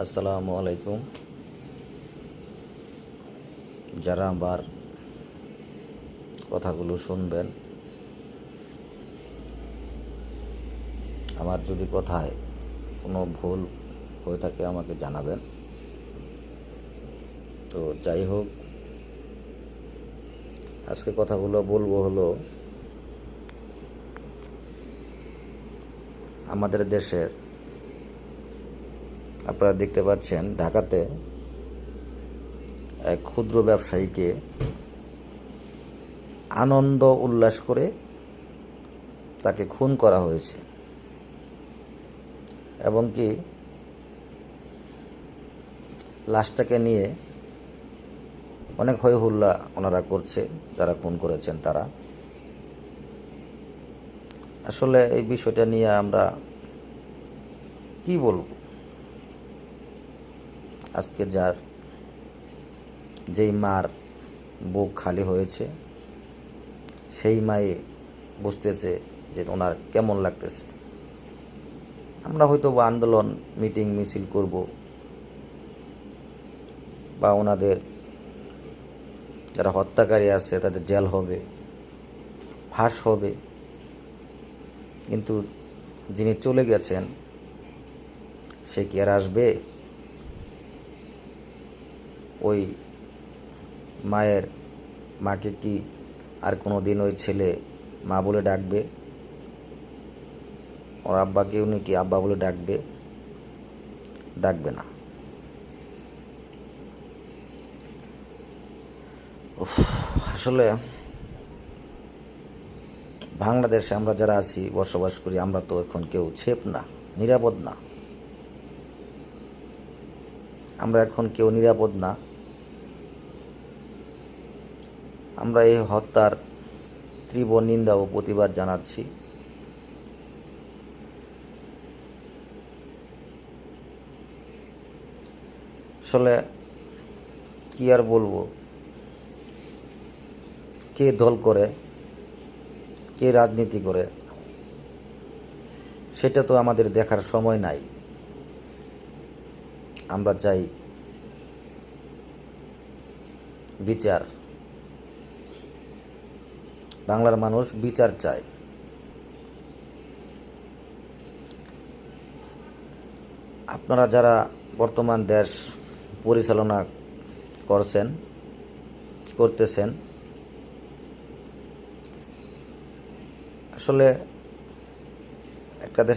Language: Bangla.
আসসালামু আলাইকুম। যারা আমার কথাগুলো শুনবেন, আমার যদি কথায় কোনো ভুল হয়ে থাকে আমাকে জানাবেন। তো যাই হোক, আজকে কথাগুলো বলবো হলো আমাদের দেশের, আপনারা দেখতে পাচ্ছেন ঢাকাতে এক ক্ষুদ্র ব্যবসায়ীকে আনন্দ উল্লাস করে তাকে খুন করা হয়েছে এবং কি লাশটাকে নিয়ে অনেক হই হুল্লা ওনারা করছে, যারা খুন করেছেন তারা। আসলে এই বিষয়টা নিয়ে আমরা কি বলবো? আজকে যেই মার বুক খালি হয়েছে, সেই মায়ে বুঝতেছে যে ওনার কেমন লাগতেছে। আমরা হয়তো আন্দোলন, মিটিং, মিছিল করব বা ওনাদের যারা হত্যাকারী আছে তাদের জেল হবে, ফাঁস হবে, কিন্তু যিনি চলে গেছেন সে কি আর আসবে? ওই মাকে কি আর কোনো দিন ওই ছেলে মা বলে ডাকবে? ওর আব্বাকে উনি কি আব্বা বলে ডাকবে না। আসলে বাংলাদেশে আমরা যারা আছি, বসবাস করি, আমরা তো এখন কেউ সেফ না, নিরাপদ না। আমরা এখন কেউ নিরাপদ না। আমরা এই হত্যার তীব্র নিন্দা ও প্রতিবাদ জানাচ্ছি। আসলে কি আর বলবো, কে দল করে, কে রাজনীতি করে, সেটা তো আমাদের দেখার সময় নাই। আমরা চাই বিচার। বাংলার মানুষ বিচার চায়। আপনারা যারা বর্তমান দেশ পরিচালনা করতেছেন, আসলে একটা দেশের